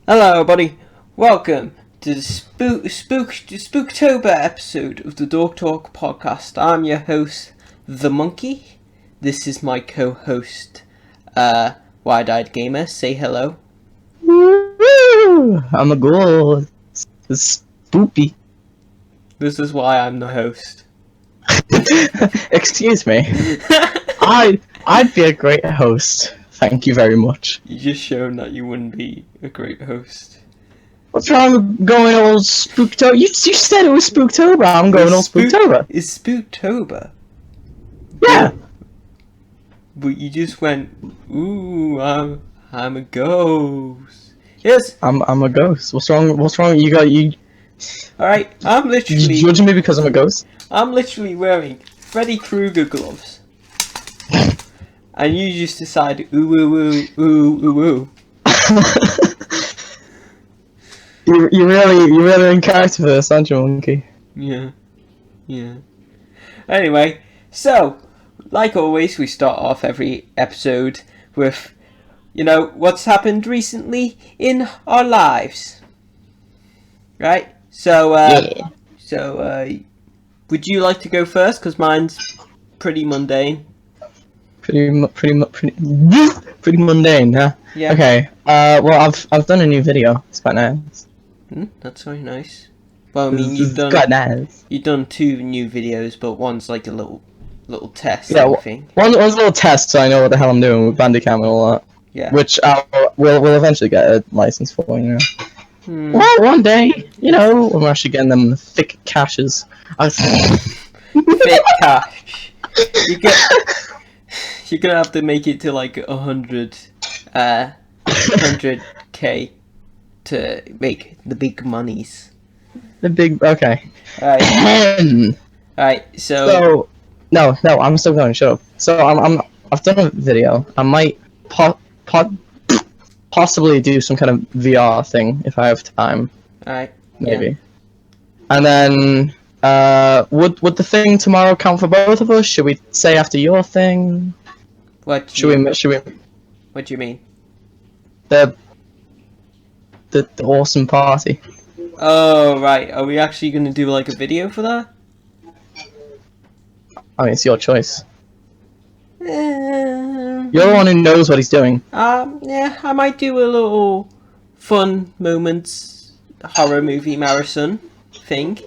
Hello, everybody. Welcome to the Spooktober episode of the Dork Talk podcast. I'm your host, The Monkey. This is my co-host, Wide-Eyed Gamer. Say hello. Woo! I'm a ghoul. It's spoopy. This is why I'm the host. Excuse me. I'd be a great host. Thank you very much. You just shown that you wouldn't be a great host. What's wrong with going all Spooktober? You said it was Spooktober. I'm going all Spooktober. It's Spooktober. Yeah. But you just went, ooh, I'm a ghost. Yes. I'm a ghost. What's wrong? You. All right. I'm literally. You judging me because I'm a ghost? I'm literally wearing Freddy Krueger gloves. And you just decide, ooh, ooh, ooh, ooh, ooh, ooh. You're really in character for this, aren't you, Monkey? Yeah. Anyway, so, like always, we start off every episode with, what's happened recently in our lives. Right? So, would you like to go first? Because mine's pretty mundane. Pretty mundane, huh? Yeah. Okay. Well, I've done a new video. It's quite nice. That's very nice. Well, I mean, It's quite nice. you've done 2 new videos, but one's like a little test. Yeah. I think. One's a little test, so I know what the hell I'm doing with Bandicam and all that. Yeah. Which we'll eventually get a license for, Well, one day, when we're actually getting them thick caches. Thick cash. You're gonna have to make it to like 100k to make the big monies. The big okay. Alright, so no, I'm still going. Shut up. So I've done a video. I might possibly do some kind of VR thing if I have time. Alright. Maybe. Yeah. And then would the thing tomorrow count for both of us? Should we say after your thing? What Should we? What do you mean? The awesome party. Oh right, are we actually gonna do like a video for that? I mean, it's your choice. Yeah, You're the one who knows what he's doing. yeah, I might do a little fun moments horror movie marathon thing.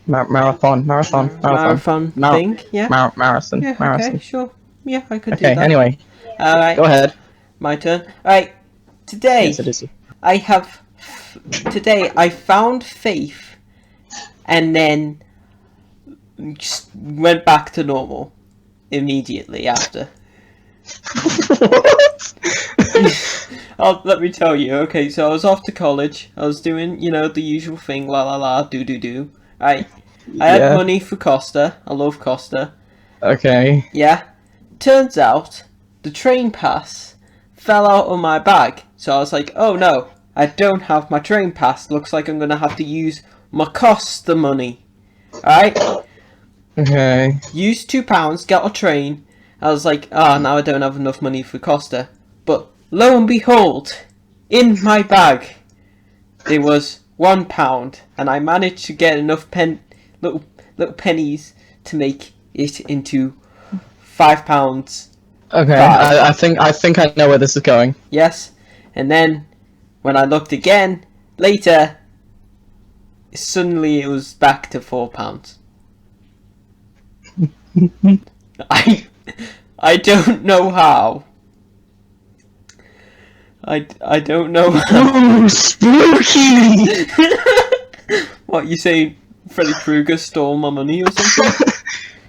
Marathon Thing, yeah. Marathon. Yeah, Marathon. okay, sure. Yeah, I could do Okay, that. anyway. Alright. Go ahead. My turn. Alright. Today, Yes, it is. Today I found faith and then just went back to normal immediately after. Let me tell you. Okay, so I was off to college. I was doing, the usual thing, la la la, do. Right. I had money for Costa. I love Costa. Okay. Yeah. Turns out the train pass fell out of my bag. So I was like, oh no, I don't have my train pass. Looks like I'm gonna have to use my Costa money. Alright? Okay. Use £2, get a train. I was like, now I don't have enough money for Costa. But lo and behold, in my bag, there was £1, and I managed to get enough little pennies to make it into £5. Okay. I think I know where this is going. Yes, and then when I looked again later, suddenly it was back to £4. I don't know how. I don't know how. Ooh, spooky! What, you saying Freddy Krueger stole my money or something?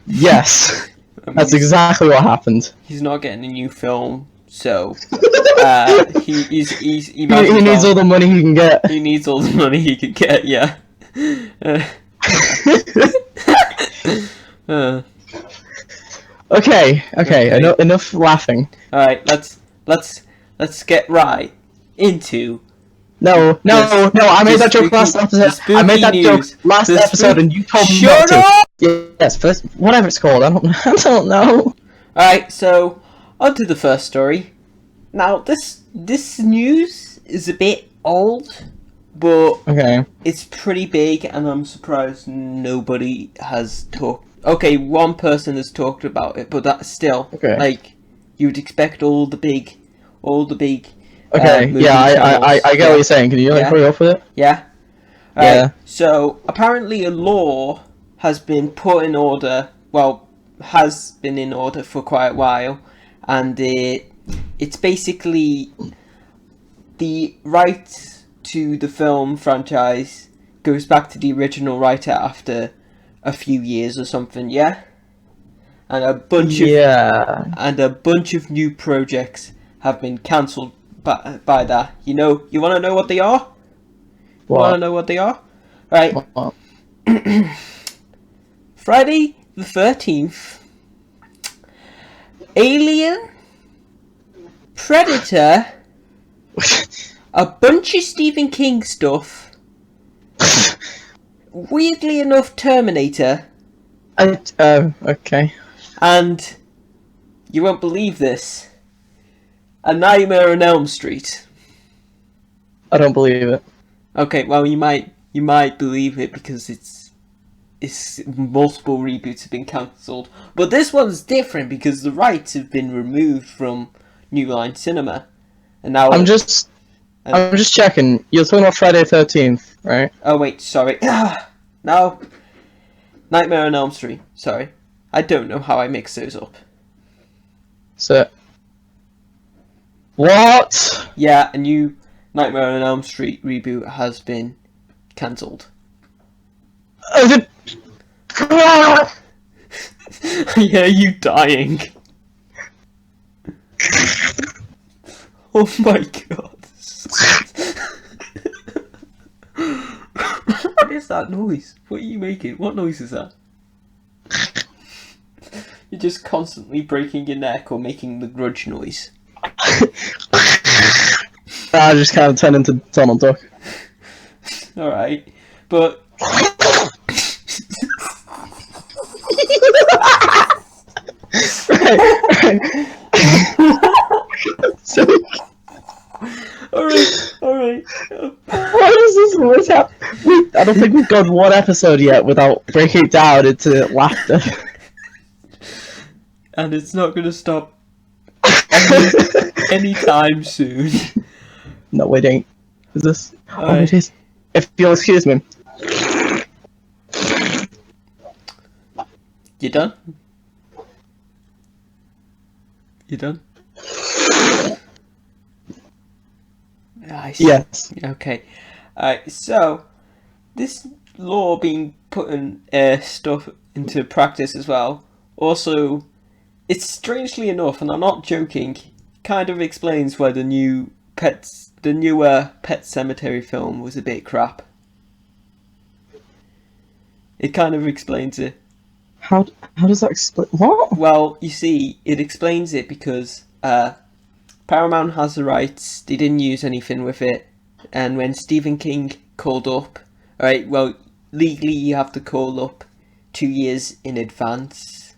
Yes. That's exactly what happened. He's not getting a new film, so he He needs all the money he can get. He needs all the money he can get. Yeah. Okay. Enough laughing. All right, let's get right into. No. I made that joke last episode. I made that joke last episode, and you told me not to. Shut up! Yes, first, whatever it's called. I don't know. Alright, so on to the first story. Now this news is a bit old, but Okay. it's pretty big, and I'm surprised nobody has talked. Okay, one person has talked about it, but that's still Okay. like you'd expect all the big Okay. Yeah, movie channels. I get what Yeah, you're saying. Can you like yeah, hurry up with it? yeah. Right. Yeah. So apparently, a law has been put in order. Well, has been in order for quite a while, and it's basically the right to the film franchise goes back to the original writer after a few years or something, yeah? And Yeah. a bunch of new projects have been cancelled by that. You want to know what they are? You want to What? know what they are? Right. What? Friday the 13th, Alien, Predator, a bunch of Stephen King stuff, weirdly enough Terminator, Okay. and you won't believe this, A Nightmare on Elm Street. I don't believe it. Okay, well you might believe it because it's multiple reboots have been cancelled, but this one's different because the rights have been removed from New Line Cinema, and now I'm just checking. You're talking about Friday 13th, right? oh wait, sorry, no, Nightmare on Elm Street. Sorry, I don't know how I mix those up. So. What? Yeah, a new Nightmare on Elm Street reboot has been cancelled. Yeah, you dying. Oh my god. What is that noise? What are you making? What noise is that? You're just constantly breaking your neck or making the grudge noise. I just kind of turned into Donald Duck. Alright, but... Alright. Why does this always happen? I don't think we've gone one episode yet without breaking it down into laughter. And it's not gonna stop anytime soon. No, it ain't. Is this? Oh, Alright. it is. If you'll excuse me. You done? You done? Nice. Yes. Okay. So this law being putting stuff into practice as well. Also, it's strangely enough, and I'm not joking, kind of explains why the newer Pet Sematary film was a bit crap. It kind of explains it. How does that explain? What? Well, you see, it explains it because Paramount has the rights. They didn't use anything with it, and when Stephen King called up, alright, well, legally you have to call up 2 years in advance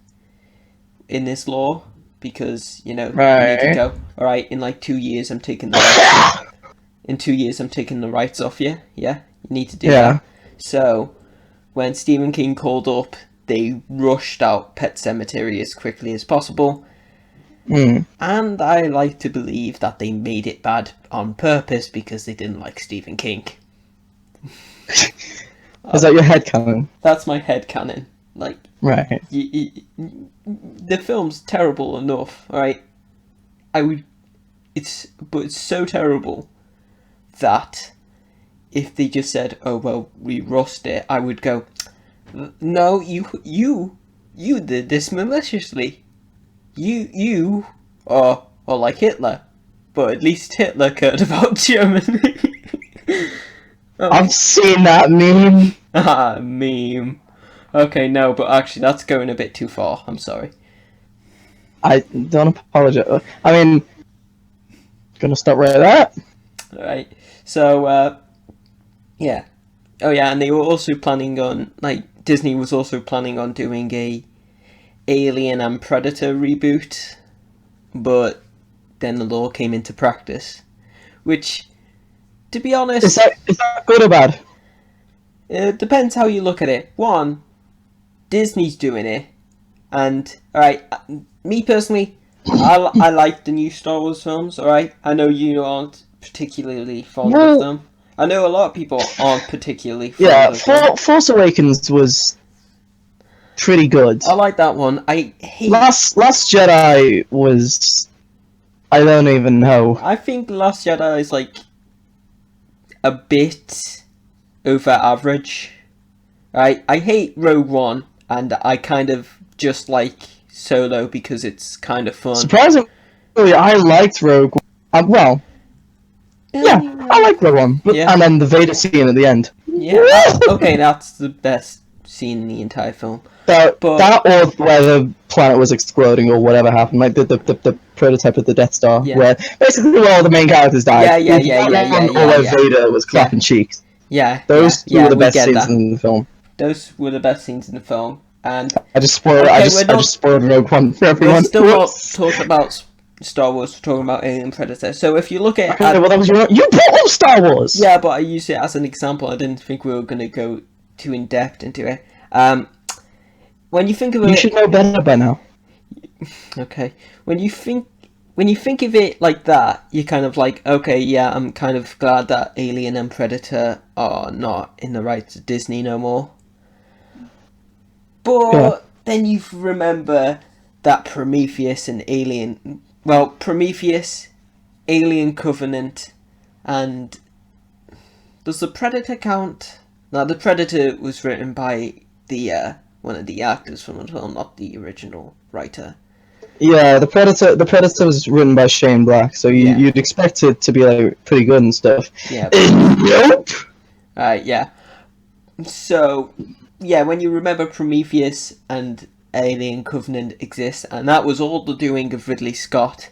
in this law because you need to go. Alright, in like 2 years, I'm taking the rights. In 2 years, I'm taking the rights off you. Yeah, you need to do that. So when Stephen King called up, they rushed out Pet Sematary as quickly as possible. And I like to believe that they made it bad on purpose because they didn't like Stephen King. Is that your headcanon? That's my headcanon. Like, right. The film's terrible enough, alright? It's so terrible that if they just said, "Oh well, we rushed it," I would go, "No, you did this maliciously. You are like Hitler, but at least Hitler cared about Germany." I've seen that meme. Meme. Okay, no, but actually that's going a bit too far. I'm sorry. I don't apologize. I mean, gonna stop right at that. Alright, so, yeah. Oh yeah, and they were also planning on, Disney was also planning on doing a Alien and Predator reboot, but then the law came into practice, which To be honest, Is that good or bad? it depends how you look at it. One, Disney's doing it, and alright, me personally, I like the new Star Wars films. Alright, I know you aren't particularly fond of them. I know a lot of people aren't particularly fond of them. Force Awakens was pretty good. I like that one. I hate. Last Jedi was. I don't even know. I think Last Jedi is like a bit over average. Right? I hate Rogue One, and I kind of just like Solo because it's kind of fun. Surprisingly, I liked Rogue One. Well, yeah, I like Rogue One. But, Yeah. And then the Vader scene at the end. Yeah. Okay, that's the best scene in the entire film. That or where the planet was exploding or whatever happened, like the prototype of the Death Star, where basically all the main characters died. Yeah. Or where Vader was clapping cheeks. Yeah. Those two were the best scenes in the film. Those were the best scenes in the film, and I just spoiled. I just spoiled Rogue One for everyone. We're still not talking about Star Wars. We're talking about Alien Predator. So if you look at, well, that was you brought up Star Wars. Yeah, but I used it as an example. I didn't think we were going to go too in depth into it. When you think of it, you should know better by now. Okay, when you think of it like that, you're kind of like, okay, yeah, I'm kind of glad that Alien and Predator are not in the rights of Disney no more. But then you remember that Prometheus and Alien... Well, Prometheus, Alien Covenant, and... Does the Predator count? No, the Predator was written by the one of the actors from the film, not the original writer. Yeah, the Predator was written by Shane Black, so you'd expect it to be like pretty good and stuff. Yeah. Nope. Yeah. So, yeah, when you remember Prometheus and Alien Covenant exist, and that was all the doing of Ridley Scott,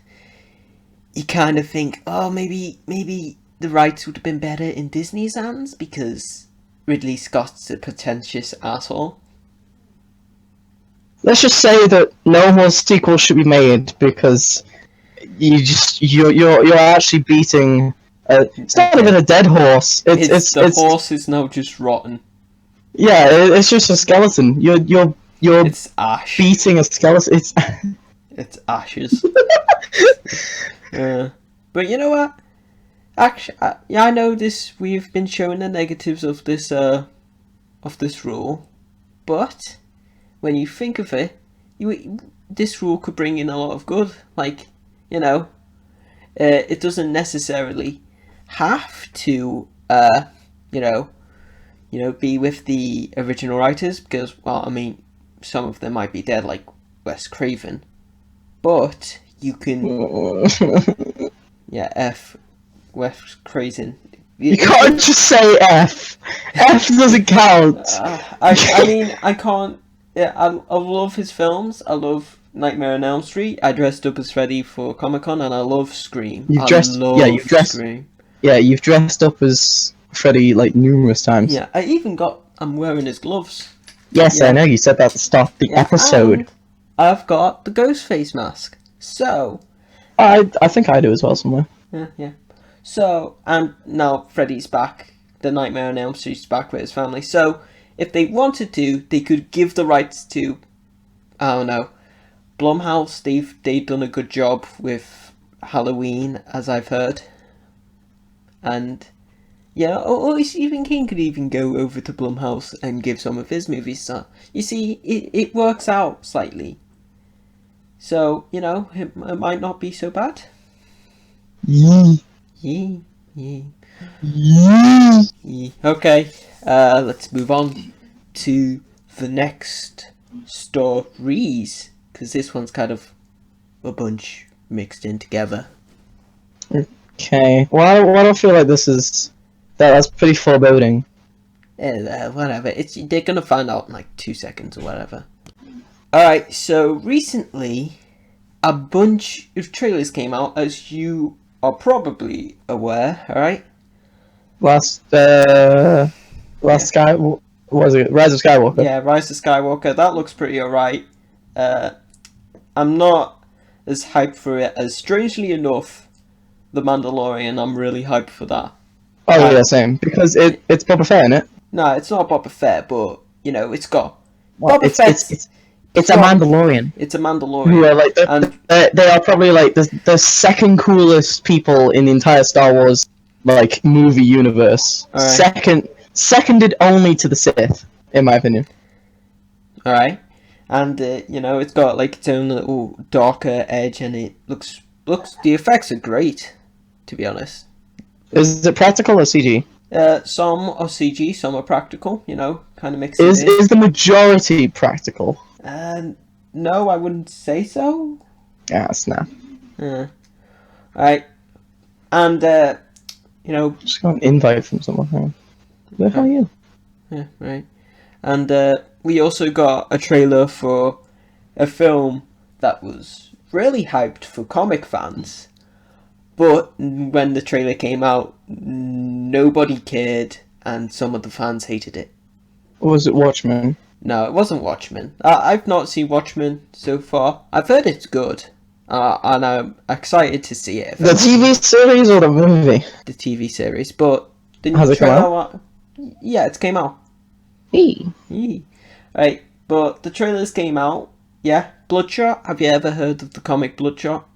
you kind of think, oh, maybe the rights would have been better in Disney's hands because Ridley Scott's a pretentious asshole. Let's just say that no more sequels should be made because you're actually beating. It's not even a dead horse. The horse is now just rotten. Yeah, it's just a skeleton. You're it's ash. Beating a skeleton. It's ashes. But you know what? Actually, I know this. We've been showing the negatives of this rule, but when you think of it, this rule could bring in a lot of good. Like, it doesn't necessarily have to, be with the original writers because, well, I mean, some of them might be dead, like Wes Craven, but you can, Wes Craven. You can't just say F. F doesn't count. I mean, I can't. Yeah, I love his films. I love Nightmare on Elm Street. I dressed up as Freddy for Comic-Con, and I love Scream. You've dressed up as Freddy like numerous times. Yeah, I'm wearing his gloves. Yes, I know. You said that at the start of the episode. I've got the ghost face mask. So. I think I do as well somewhere. Yeah. So, and now Freddy's back. The Nightmare on Elm Street's back with his family. So, if they wanted to, they could give the rights to, I don't know, Blumhouse. They've done a good job with Halloween, as I've heard. And, yeah, or Stephen King could even go over to Blumhouse and give some of his movies. So, you see, it works out slightly. So, it might not be so bad. Yeah. Okay, let's move on to the next stories, because this one's kind of a bunch mixed in together. Okay, well, I don't feel like this is... That's pretty foreboding. Whatever, they're gonna find out in like 2 seconds or whatever. Alright, so recently, a bunch of trailers came out, as you are probably aware, alright? Rise of Skywalker. Yeah, Rise of Skywalker. That looks pretty alright. I'm not as hyped for it as, strangely enough, The Mandalorian. I'm really hyped for that. Oh yeah, same. Because it's Boba Fett, isn't it? No, it's not Boba Fett, but you know, it's got Well, Boba Fett's. It's a Mandalorian. It's a Mandalorian. Who are like and they are probably like the second coolest people in the entire Star Wars like movie universe. Right. Seconded only to the Sith, in my opinion. All right, and you know, it's got like its own little darker edge, and it looks the effects are great, to be honest. Is it practical or CG? Some are CG, some are practical. You know, kind of mixed. Is the majority practical? No, I wouldn't say so. Yeah, snap. Right, and you know, just got an invite from someone. Where are you? Yeah, right. And we also got a trailer for a film that was really hyped for comic fans, but when the trailer came out, nobody cared, and some of the fans hated it. Or was it Watchmen? No, it wasn't Watchmen. I've not seen Watchmen so far. I've heard it's good, and I'm excited to see it. The TV series or the movie? The TV series, but the has it come out? Yeah, it's came out. Right, but the trailers came out. Yeah, Bloodshot. Have you ever heard of the comic Bloodshot?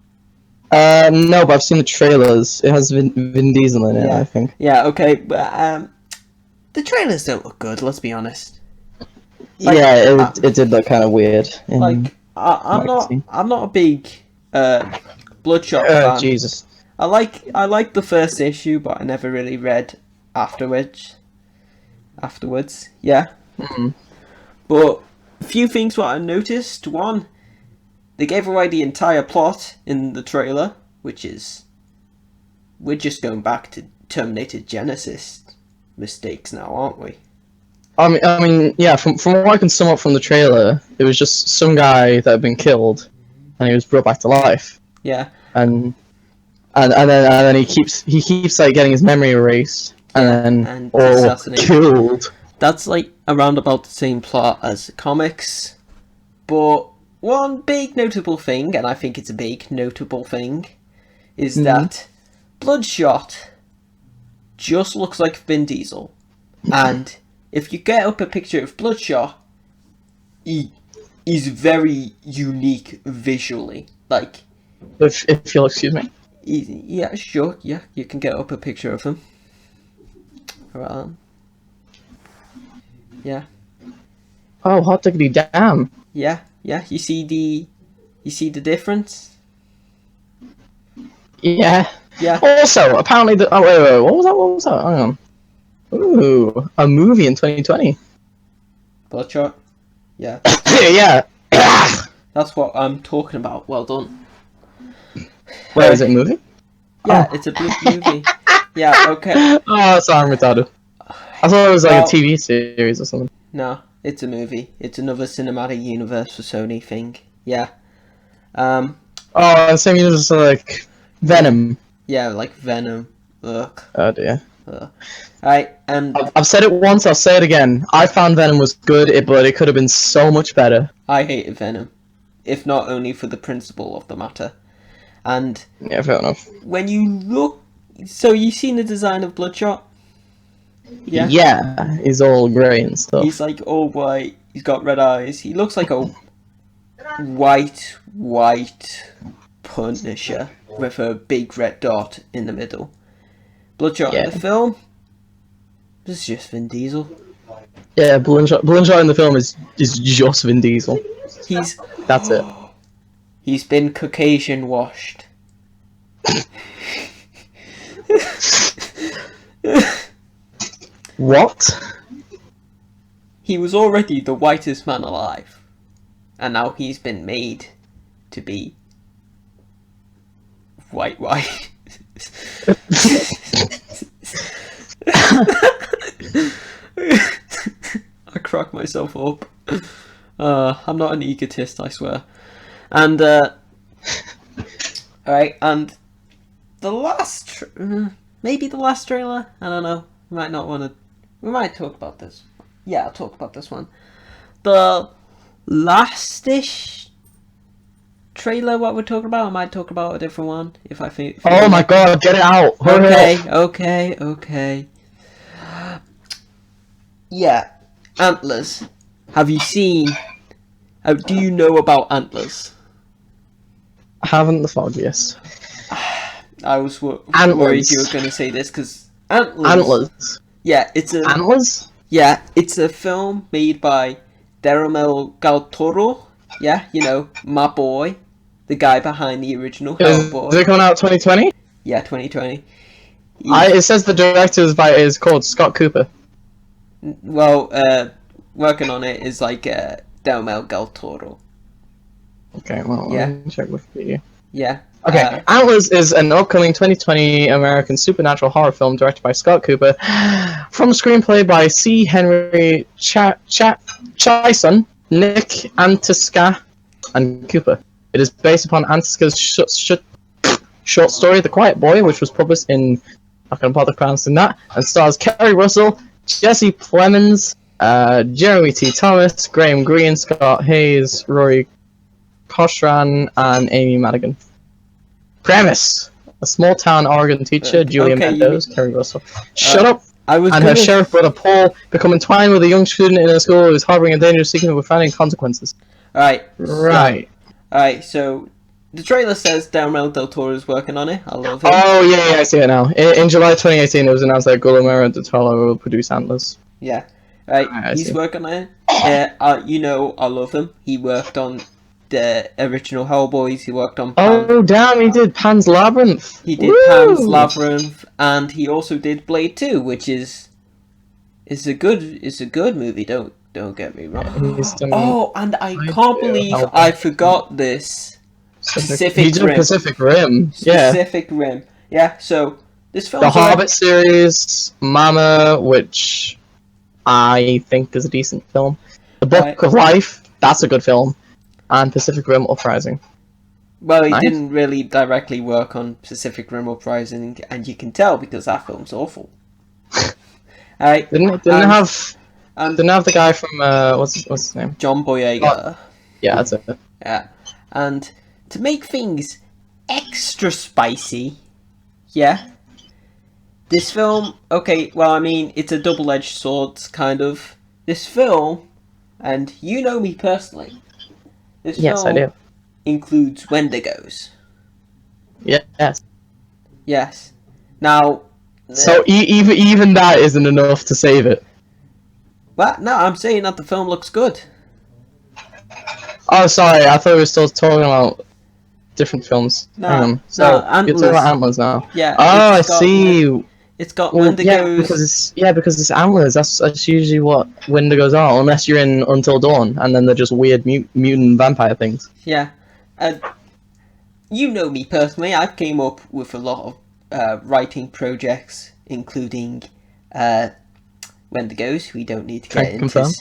No, but I've seen the trailers. It has Vin Diesel in it, yeah. I think. Yeah, okay, but the trailers don't look good. Let's be honest. Like, yeah, it did look kind of weird. Like, I'm not a big Bloodshot fan. Jesus. I like the first issue, but I never really read afterwards. Yeah. Mm-hmm. But a few things what I noticed. One, they gave away the entire plot in the trailer, which is we're just going back to Terminator Genesis mistakes now, aren't we? I mean, yeah. From what I can sum up from the trailer, it was just some guy that had been killed, and he was brought back to life. Yeah. And then he keeps like getting his memory erased, and killed. That's like around about the same plot as the comics, but one big notable thing, and I think it's a big notable thing, is that Bloodshot just looks like Vin Diesel, and if you get up a picture of Bloodshot, he's very unique visually. Like, if you'll excuse me. Yeah, sure. Yeah, you can get up a picture of him. Right. Yeah. Oh, hot diggity damn. Yeah. You see the difference? Yeah. Yeah. Also, apparently wait, what was that? Hang on. Ooh, a movie in 2020. Bloodshot. Yeah. Yeah. That's what I'm talking about. Well done. Wait, is it a movie? Yeah, it's a movie. Yeah, okay. Oh, sorry, I'm retarded. I thought it was like a TV series or something. No, it's a movie. It's another cinematic universe for Sony thing. Yeah. Oh, same universe like Venom. Yeah, like Venom. Ugh. Oh dear. Right, and I've said it once. I'll say it again. I found Venom was good, but it could have been so much better. I hated Venom, if not only for the principle of the matter. And yeah, fair enough. When you look, so you've seen the design of Bloodshot? Yeah. Yeah, he's all grey and stuff. He's like all white. He's got red eyes. He looks like a white Punisher with a big red dot in the middle. Bloodshot in the film. This is just Vin Diesel. Yeah, Bloodshot in the film is just Vin Diesel. That's it. He's been Caucasian washed. What? He was already the whitest man alive, and now he's been made to be white. I crack myself up. I'm not an egotist, I swear. And alright, and the last maybe the last trailer, I don't know, we might talk about this. Yeah, I'll talk about this one. The last-ish trailer what we're talking about? I might talk about a different one if I think. Oh my god, get it out! Okay. Yeah, Antlers. Have you seen? Do you know about Antlers? I haven't the foggiest. I was worried you were going to say this because Antlers. Yeah, it's a Antlers. Yeah, it's a film made by Guillermo del Toro. Yeah, you know, my boy, the guy behind the original Hellboy. Is it coming out 2020? Yeah, 2020. It says the director is called Scott Cooper. Well, working on it is like Guillermo del Toro. Okay, well, yeah. Let me check Wikipedia. Yeah. Okay, Antlers is an upcoming 2020 American supernatural horror film directed by Scott Cooper, from screenplay by C. Henry Chison, Nick Antosca, and Cooper. It is based upon Antosca's short story The Quiet Boy, which was published in, I can't bother pronouncing that, and stars Kerry Russell, Jesse Plemons, Jeremy T. Thomas, Graham Greene, Scott Hayes, Rory Koshran, and Amy Madigan. Premise: a small-town Oregon teacher, Julia Mendoza, Kerry Russell, shut up, and her sheriff brother Paul become entwined with a young student in a school who is harboring a dangerous secret with finding consequences. Right. Right. So the trailer says Guillermo del Toro is working on it. I love it. Oh yeah, I see it now. In July 2018, it was announced that Guillermo del Toro will produce Antlers. Yeah. Right. He's working on it. Yeah. You know, I love him. He worked on the original Hellboys. He worked on Oh damn, he did Pan's Labyrinth. He did Pan's Labyrinth, and he also did Blade 2, which is a good movie. Don't get me wrong. And I can't believe I forgot this. Pacific Rim. Pacific Rim. Pacific Rim. Yeah. So this film. The Hobbit series, Mama, which I think is a decent film. The Book of Life. That's a good film. And Pacific Rim Uprising. Well, he didn't really directly work on Pacific Rim Uprising, and you can tell because that film's awful. Alright. Didn't have the guy from what's his name? John Boyega. Yeah, that's it. Yeah. And to make things extra spicy, yeah. This film, okay, well, I mean, it's a double-edged sword, kind of. This film, and you know me personally. This film I do. Includes Wendigos. Yes. Yes. Now. So even that isn't enough to save it. What? No, I'm saying that the film looks good. Oh, sorry. I thought we were still talking about different films. No, Antlers. You're talking about Antlers now. Yeah. Oh, I see. It's got Wendigos. Because it's Antlers. That's usually what Wendigos are, unless you're in Until Dawn, and then they're just weird mutant vampire things. Yeah, you know me personally. I've came up with a lot of writing projects, including Wendigos. We don't need to get into.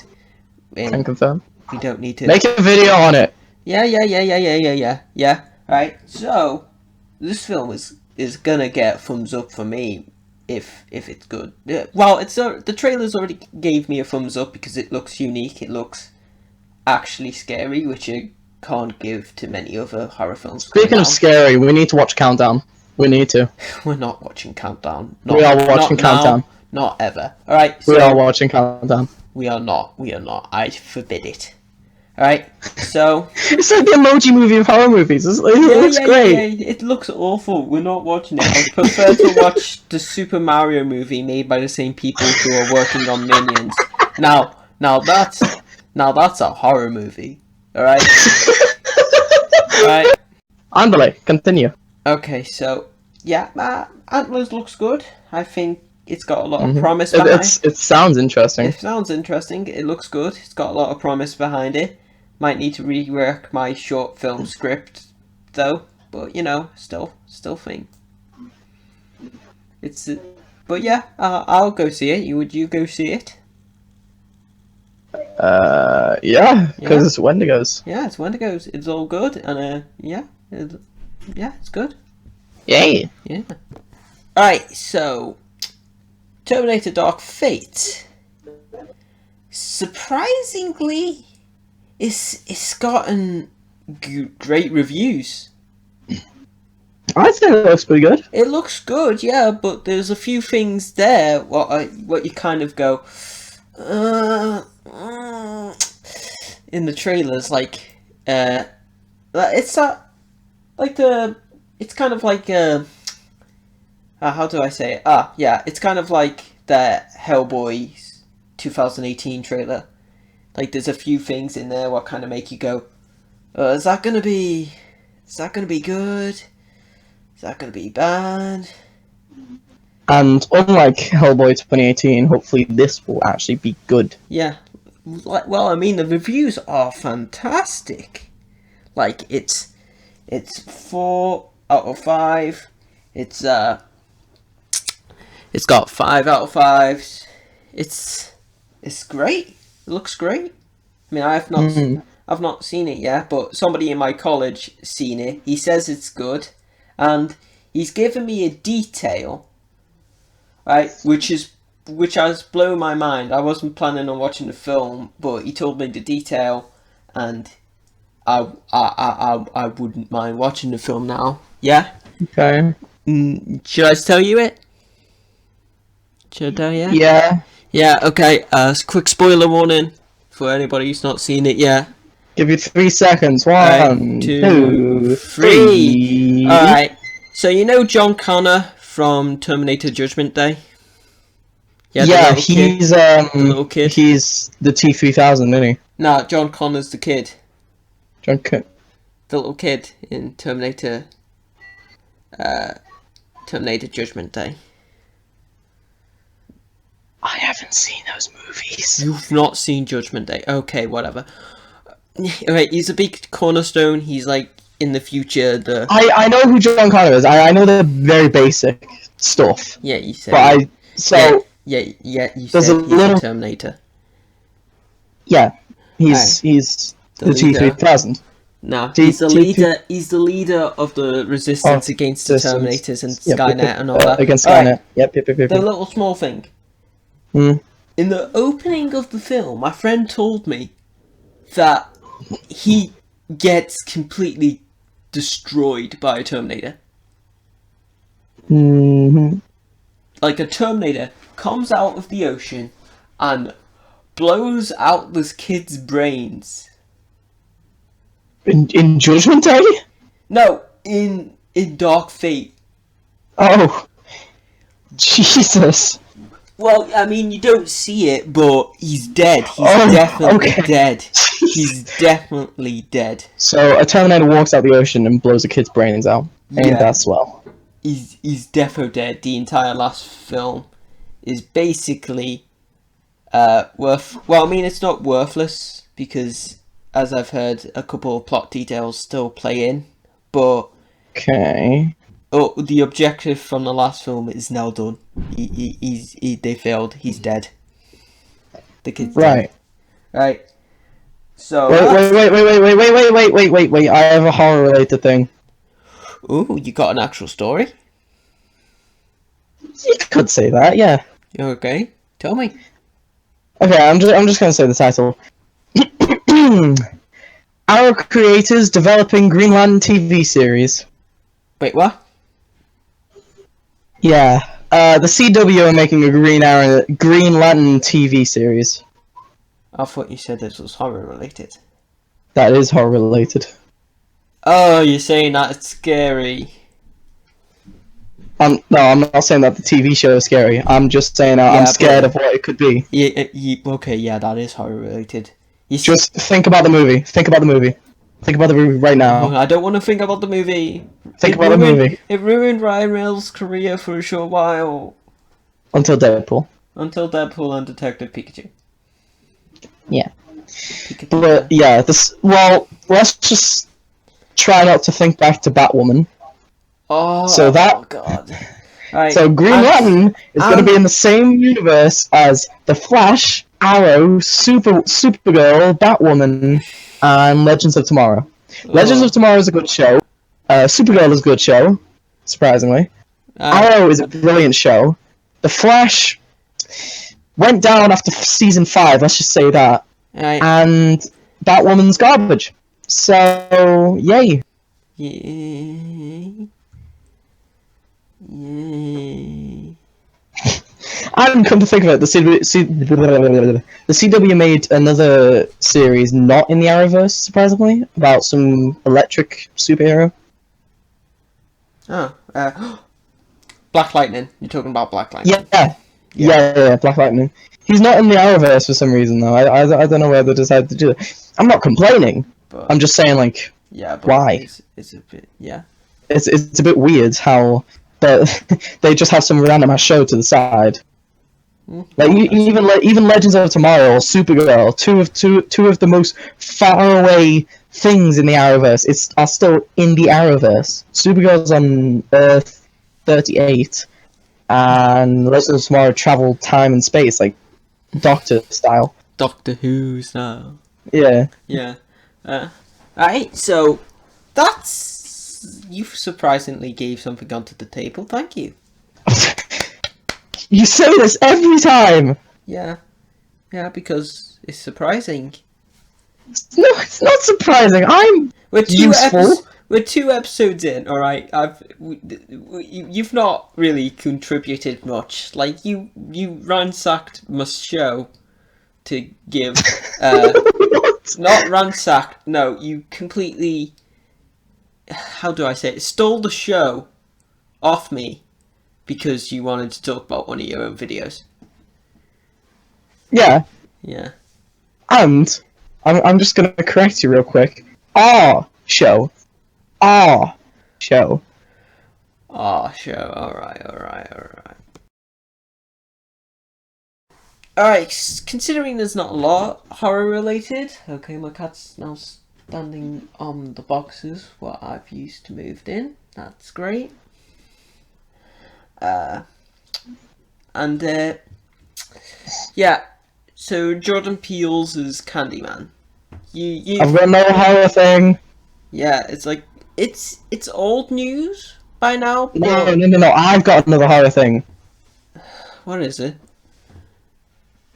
Can confirm. We don't need to make a video on it. Yeah. Right. So this film is gonna get thumbs up for me. If it's good. Well, the trailers already gave me a thumbs up because it looks unique. It looks actually scary, which you can't give to many other horror films. Speaking of scary, we need to watch Countdown. We need to. We're not watching Countdown. We are watching Countdown. Not ever. Alright, so we are watching Countdown. We are not. I forbid it. Alright, so... It's like the Emoji Movie of horror movies. It looks great. Yeah. It looks awful. We're not watching it. I prefer to watch the Super Mario movie made by the same people who are working on Minions. Now that's a horror movie. Alright? Alright. Andale, continue. Okay, so, yeah, Antlers looks good. I think it's got a lot of promise behind it. It sounds interesting. It sounds interesting. It looks good. It's got a lot of promise behind it. Might need to rework my short film script, though. But, you know, still thing. But yeah, I'll go see it. Would you go see it? Yeah, because it's Wendigos. Yeah, it's Wendigos. It's all good, and it's good. Yay! Yeah. Alright, so Terminator Dark Fate. Surprisingly, it's gotten great reviews. I think it looks pretty good. It looks good, yeah, but there's a few things there what you kind of go in the trailers, like it's kind of like how do I say it? Yeah, it's kind of like the Hellboy 2018 trailer. Like, there's a few things in there what kind of make you go, is that gonna be good? Is that gonna be bad? And unlike Hellboy 2018, hopefully this will actually be good. Yeah. Well, I mean, the reviews are fantastic. Like, it's 4 out of 5. It's got 5 out of 5s. It's great. It looks great. I mean, I've not seen it yet, but somebody in my college seen it. He says it's good, and he's given me a detail, right, which has blown my mind. I wasn't planning on watching the film, but he told me the detail, and I wouldn't mind watching the film now. Yeah. Okay. Should I tell you it? Should I tell you? Yeah. Yeah, okay, quick spoiler warning for anybody who's not seen it yet. Give you 3 seconds. 1, 2, 3. Alright, so you know John Connor from Terminator Judgment Day? Yeah, he's the little kid. He's the T-3000, isn't he? No, John Connor's the kid. The little kid in Terminator Judgment Day. I haven't seen those movies. You've not seen Judgment Day. Okay, whatever. Right, he's a big cornerstone. He's like in the future. I know who John Connor is. I know the very basic stuff. Yeah, you said. But yeah. You there's said a he's little a Terminator. Yeah, he's the T-3000. No, he's the leader. He's the leader of the resistance against the Terminators and Skynet and all that. Against Skynet. Right. Yep. The little small thing. In the opening of the film, my friend told me that he gets completely destroyed by a Terminator. Like, a Terminator comes out of the ocean and blows out this kid's brains. In Judgment Day? No, in Dark Fate. Oh, Jesus. Well, I mean, you don't see it, but he's dead. He's definitely dead. He's definitely dead. So a Terminator walks out the ocean and blows a kid's brains out. Ain't that swell? He's defo dead. The entire last film is basically well, I mean, it's not worthless because, as I've heard, a couple of plot details still play in, but okay. Oh, the objective from the last film is now done. They failed. He's dead. The kid's dead. Right. So. Wait. I have a horror related thing. Ooh, you got an actual story? You could say that, yeah. Okay, tell me. Okay, I'm just gonna say the title. Our creators developing Green Lantern TV series. Wait, what? Yeah, the CW are making a Green Lantern TV series. I thought you said this was horror related. That is horror related. Oh, you're saying that it's scary. No, I'm not saying that the TV show is scary. I'm just saying I'm scared of what it could be. Okay, yeah, that is horror related. Just think about the movie. Think about the movie right now. Oh, I don't want to think about the movie. Think about the movie. It ruined Ryan Reynolds' career for a short while. Until Deadpool. Until Deadpool and Detective Pikachu. Yeah. But yeah, let's just try not to think back to Batwoman. Oh God. Right. So Green Lantern is going to be in the same universe as The Flash, Arrow, Supergirl, Batwoman, and Legends of Tomorrow. Legends of Tomorrow is a good show. Supergirl is a good show, surprisingly. Arrow is a brilliant show. The Flash went down after season 5, let's just say that. Right. And Batwoman's garbage. So, yay. Yay. Yay. And come to think of it, the CW made another series not in the Arrowverse, surprisingly, about some electric superhero. Oh, Black Lightning. You're talking about Black Lightning. Yeah, Black Lightning. He's not in the Arrowverse for some reason, though. I don't know why they decided to do it. I'm not complaining. But I'm just saying, like, yeah, but why? it's a bit yeah. It's a bit weird how they just have some random ass show to the side. Like even Legends of Tomorrow or Supergirl, two of the most far away things in the Arrowverse, are still in the Arrowverse. Supergirl's on Earth 38, and Legends of Tomorrow travel time and space like Doctor style. Doctor Who style. Yeah. Yeah. Alright, so that's you surprisingly gave something onto the table. Thank you. You say this every time. Yeah, because it's surprising. No, it's not surprising. I'm We're useful. We're 2 episodes in. All right, you've not really contributed much. Like you ransacked must show to give. Not ransacked. No, you completely. How do I say it? Stole the show off me because you wanted to talk about one of your own videos. Yeah. Yeah. And I'm just gonna correct you real quick. Show. Show. Ah, show. Alright. Alright, considering there's not a lot horror related. Okay, my cat's now standing on the boxes what I've used to moved in. That's great. Yeah. So Jordan Peele's is Candyman. I've got no horror thing. Yeah, it's like it's old news by now. But... No. I've got another horror thing. What is it?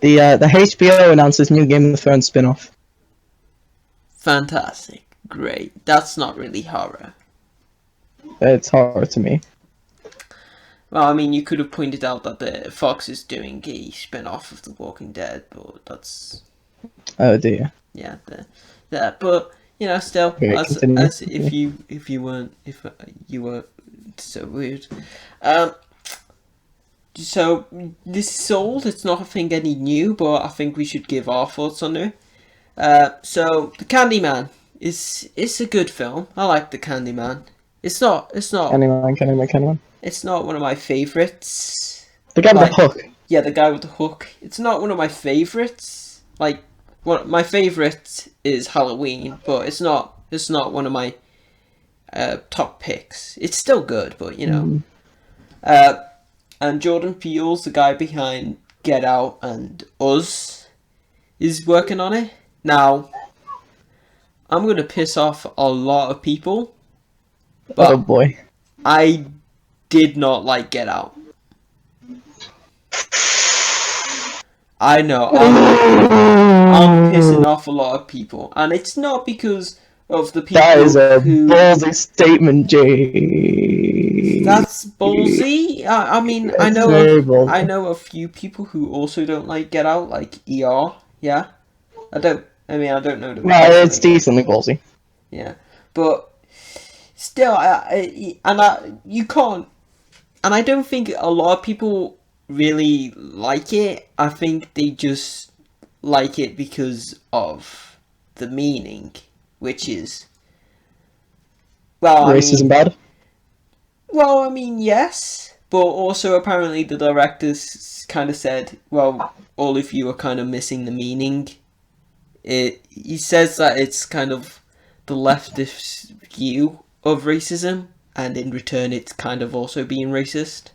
The HBO announces new Game of Thrones spin-off. Fantastic. Great. That's not really horror. It's horror to me. Well, I mean, you could have pointed out that the Fox is doing a spin-off of The Walking Dead, but that's... Oh dear. Yeah, but you know, still, Okay, as if you were so weird. So this is old. It's not a thing any new, but I think we should give our thoughts on it. So the Candyman is a good film. I like the Candyman. It's not. Candyman. It's not one of my favorites. The guy with the hook. Yeah, the guy with the hook. It's not one of my favorites. Like, my favorite is Halloween, but it's not one of my top picks. It's still good, but you know. And Jordan Peele's the guy behind Get Out and Us is working on it. Now, I'm gonna piss off a lot of people, but Oh boy. I did not like Get Out. I know, I'm pissing off a lot of people, and it's not because of the people That is a who... ballsy statement, Jay. That's ballsy. I mean, I It's very ballsy. know a few people who also don't like Get Out, like ER. Yeah, I don't know them. No, it's decently ballsy. Yeah, but still, you can't, and I don't think a lot of people really like it. I think they just like it because of the meaning, which is, well, Racism bad? Well, I mean, yes, but also apparently the directors kind of said, well, all of you are kind of missing the meaning. He says that it's kind of the leftist view of racism, and in return it's kind of also being racist.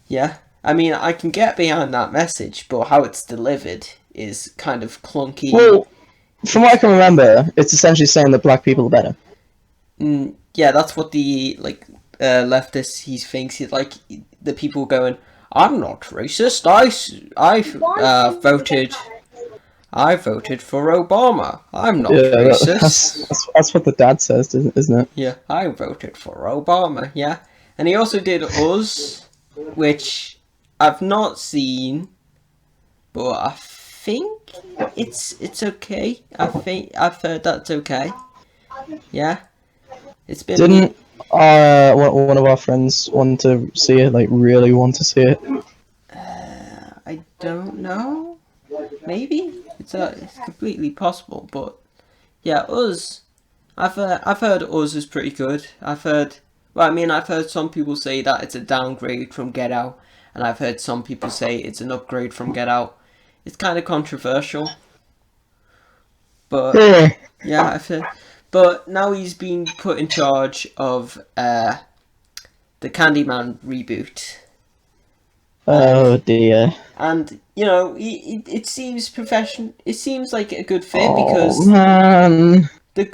Yeah, I mean, I can get behind that message, but how it's delivered is kind of clunky. Well, from what I can remember, it's essentially saying that black people are better. Yeah, that's what the leftist he thinks. He's like the people going, "I'm not racist. I voted for Obama. I'm not Yeah, racist. that's what the dad says, isn't it? Yeah, I voted for Obama. Yeah, and he also did Us, which I've not seen, but I think it's okay. I've heard that's okay. Yeah, it's been Didn't one of our friends want to see it? Like, really want to see it? I don't know. Maybe it's completely possible, but yeah, Us. I've heard Us is pretty good. I've heard some people say that it's a downgrade from Get Out, and I've heard some people say it's an upgrade from Get Out. It's kind of controversial, but Yeah. yeah, I've heard. But now he's been put in charge of the Candyman reboot. Oh dear. And it seems profession. It seems like a good fit Oh because man. the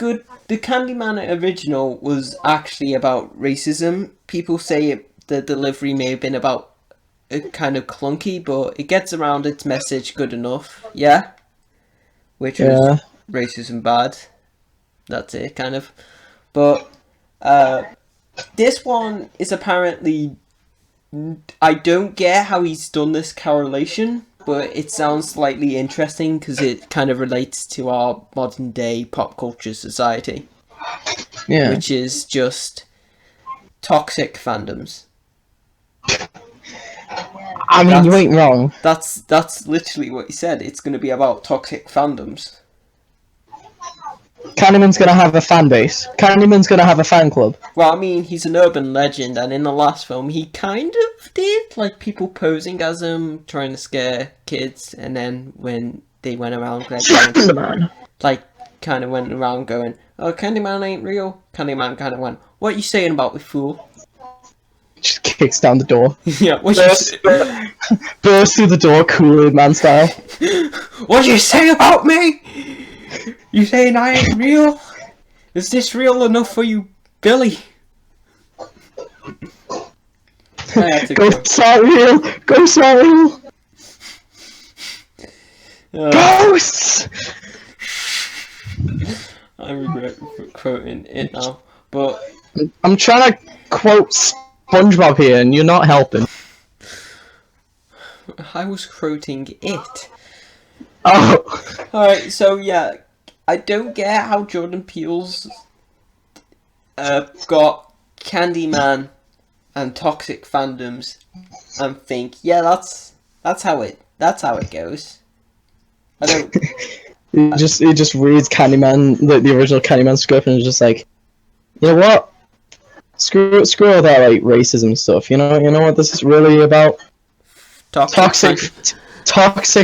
Candyman original was actually about racism. People say the delivery may have been about kind of clunky, but it gets around its message good enough. Yeah, which was Yeah. racism bad. That's it, kind of. But this one is apparently. I don't get how he's done this correlation, but it sounds slightly interesting because it kind of relates to our modern day pop culture society, Yeah. which is just toxic fandoms. I mean, you ain't wrong. That's literally what he said. It's going to be about toxic fandoms. Candyman's gonna have a fan base. Candyman's gonna have a fan club. Well, I mean, he's an urban legend, and in the last film, he kind of did, like, people posing as him, trying to scare kids, and then when they went around, like, kind of went around going, oh, Candyman ain't real. Candyman kind of went, what you saying about me, fool? Just kicks down the door. Yeah, Bursts through the door, Kool-Aid Man style. What you say about me? You saying I ain't real? Is this real enough for you, Billy? Ghosts aren't real! Ghosts aren't real! Ghosts! I regret quoting it now, but I'm trying to quote SpongeBob here, and you're not helping. I was quoting it. Oh. Alright, so yeah, I don't get how Jordan Peele's got Candyman and toxic fandoms and think, yeah, that's how it goes. I don't. He just reads Candyman, the original Candyman script, and is just like, you know what? Screw all that like racism stuff. You know what this is really about? Toxic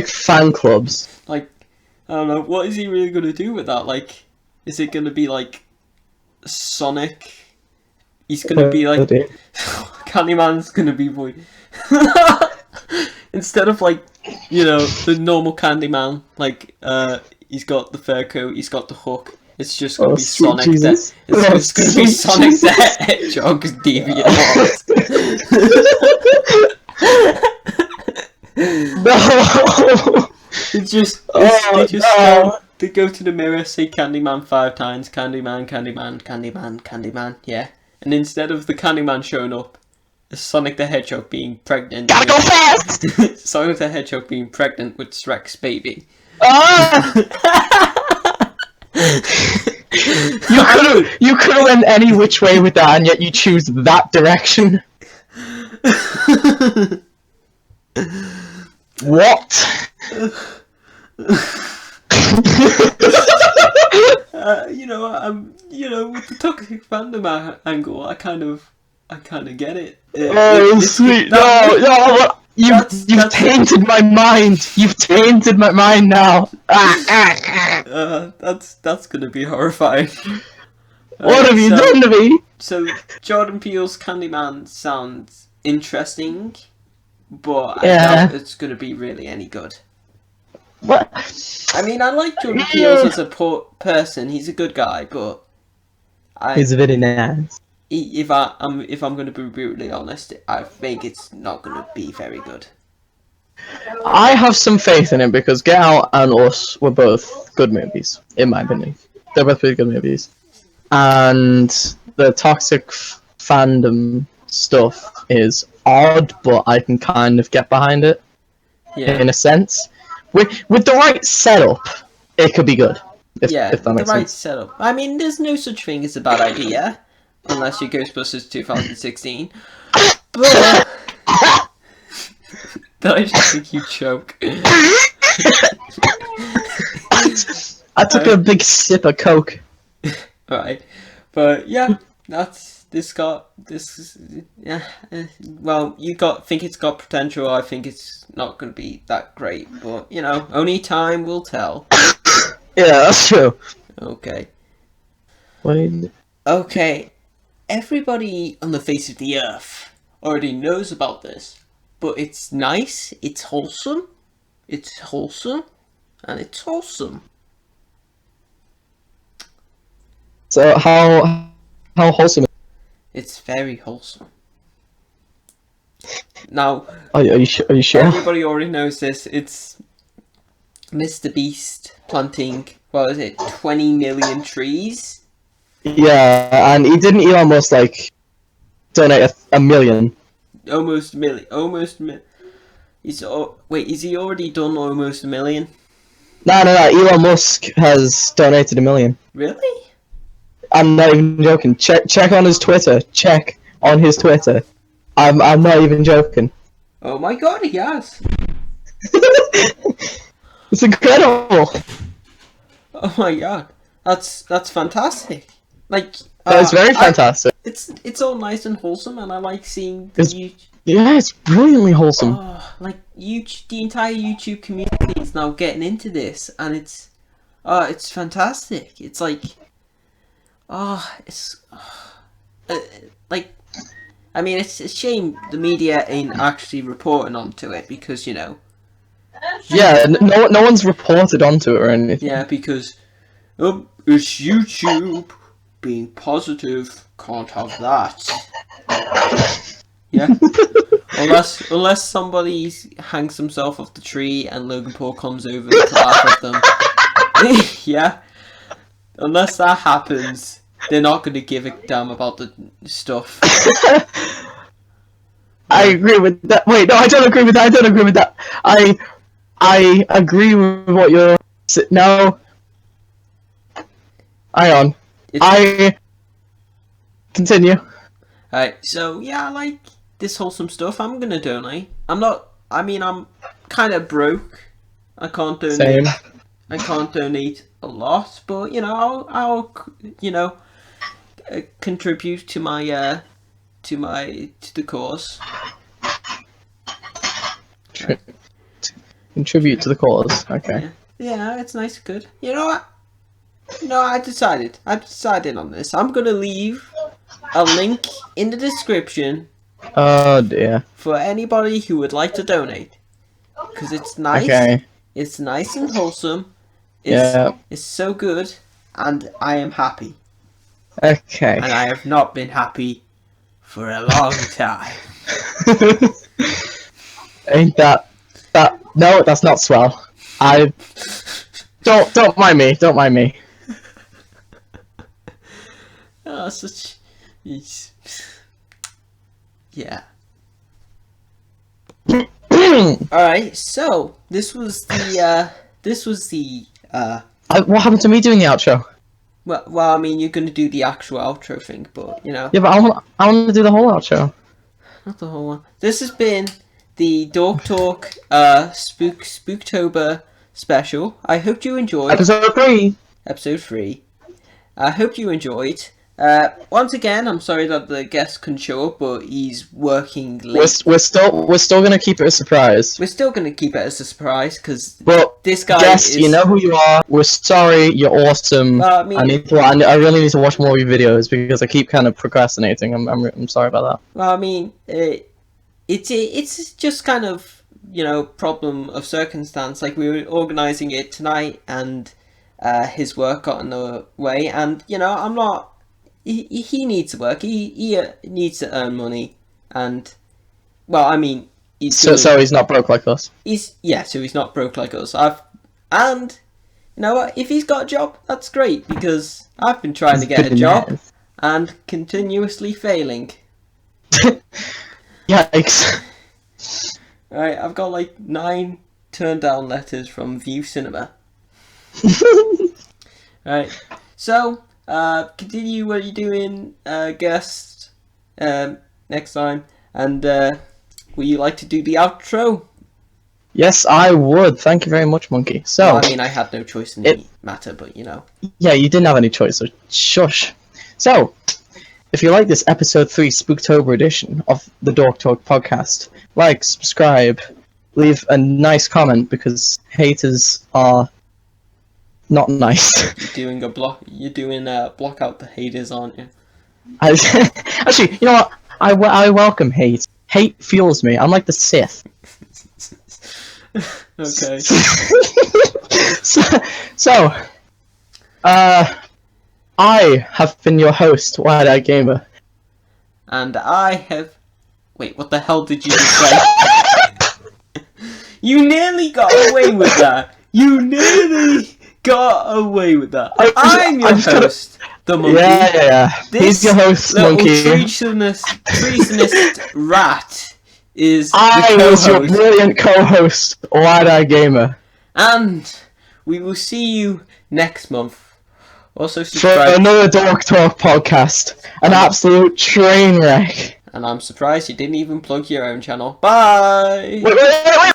fan clubs. Like, I don't know, what is he really gonna do with that? Like, is it gonna be like Sonic? He's gonna be like Candyman's gonna be instead of like, the normal Candyman, like he's got the fur coat, he's got the hook. It's just gonna be Sonic. It's just gonna be Sonic the Hedgehog's deviant heart. No. They go to the mirror, say Candyman 5 times, Candyman, Candyman, Candyman, Candyman, yeah. And instead of the Candyman showing up, it's Sonic the Hedgehog being pregnant. Gotta go fast! Sonic the Hedgehog being pregnant with Shrek's baby. You could have went any which way with that, and yet you choose that direction. What? With the toxic fandom angle, I kind of get it. Sweet. You've tainted my mind. You've tainted my mind now. That's gonna be horrifying. What have you done to me? So Jordan Peele's Candyman sounds interesting, but I doubt it's gonna be really any good. What? I mean, I like Jordan Peele as a person. He's a good guy, but he's very nice. If I'm going to be brutally honest, I think it's not going to be very good. I have some faith in it because Get Out and Us were both good movies, in my opinion. They're both pretty good movies. And the toxic fandom stuff is odd, but I can kind of get behind it Yeah. in a sense. With the right setup, it could be good. If that The makes right sense. setup. I mean, there's no such thing as a bad idea, unless you're Ghostbusters 2016. But did I just think you choke? I took a big sip of Coke. Right, but yeah, that's this got this. Yeah, well, think it's got potential. I think it's not going to be that great, but you know, only time will tell. Yeah, that's true. Okay. Wait. Okay, everybody on the face of the earth already knows about this, but it's nice, it's wholesome, and it's wholesome. So how wholesome? It's very wholesome. Now, Are you sure? everybody already knows this. It's Mr. Beast planting, 20 million trees? Yeah, and he didn't Elon Musk donate a million? Almost a million. Is he already done almost a million? No. Elon Musk has donated a million. Really? I'm not even joking. Check on his Twitter. Check on his Twitter. I'm not even joking. Oh my god, he has. It's incredible. Oh my god. That's fantastic. Like It's very fantastic. It's all nice and wholesome, and I like seeing It's brilliantly wholesome. the entire YouTube community is now getting into this, and it's fantastic. It's like I mean, it's a shame the media ain't actually reporting onto it because, you know. Yeah, no one's reported onto it or anything. Yeah, because it's YouTube being positive. Can't have that. Yeah. Unless somebody hangs himself off the tree and Logan Paul comes over to laugh at them. Yeah. Unless that happens, they're not going to give a damn about the stuff. I agree with that. Wait, no, I don't agree with that. I agree with what you're... No. Hang on. I... Continue. Alright, so yeah, I like this wholesome stuff. I'm going to donate. I'm kind of broke. I can't donate. Same. I can't donate a lot, but you know, I'll contribute to my to the cause. Contribute to the cause. Okay. Yeah, it's nice, good. You know what? No, I decided on this. I'm gonna leave a link in the description. Oh dear. For anybody who would like to donate, because it's nice. Okay. It's nice and wholesome. It's so good, and I am happy. Okay. And I have not been happy for a long time. Ain't that? No, that's not swell. I don't mind me. Don't mind me. Oh, yeah. Alright, so this was the what happened to me doing the outro? Well, I mean, you're gonna do the actual outro thing, but you know. Yeah, but I want to do the whole outro. Not the whole one. This has been the Dork Talk Spooktober special. I hope you enjoyed. Episode 3. Episode 3. I hope you enjoyed. Once again, I'm sorry that the guest couldn't show up, but he's working late. We're still gonna keep it a surprise. We're still gonna keep it as a surprise because this guy is. You know who you are. We're sorry. You're awesome. Well, I mean, I really need to watch more of your videos because I keep kind of procrastinating. I'm sorry about that. Well, I mean, it's just kind of, you know, problem of circumstance. Like, we were organising it tonight, and his work got in the way, and you know, I'm not. He needs to work. He needs to earn money, and well, I mean, So he's not broke like us. So he's not broke like us. And you know what? If he's got a job, that's great, because I've been trying to get a job and continuously failing. Yikes. Alright, I've got like 9 turned down letters from View Cinema. Alright, so continue what you're doing, guest, next time, and would you like to do the outro? Yes, I would. Thank you very much, Monkey. So, well, I mean, I had no choice in the matter, but you know. Yeah, you didn't have any choice, so shush. So, if you like this episode 3 Spooktober edition of the Dork Talk podcast, like, subscribe, leave a nice comment, because haters are not nice. You're doing a block out the haters, aren't you? Actually, you know what? I welcome hate. Hate fuels me. I'm like the Sith. Okay. So, I have been your host, Wide-Eyed Gamer. And I have... Wait, what the hell did you just say? You nearly got away with that! You nearly got away with that! I'm your host, the Monkey. Yeah. He's your host, Monkey. Treasonist rat is I the co-host. was your brilliant co-host, Wide-Eyed Gamer. And we will see you next month. Also for subscribe. another Dork Talk podcast. An absolute train wreck. And I'm surprised you didn't even plug your own channel. Bye! Wait.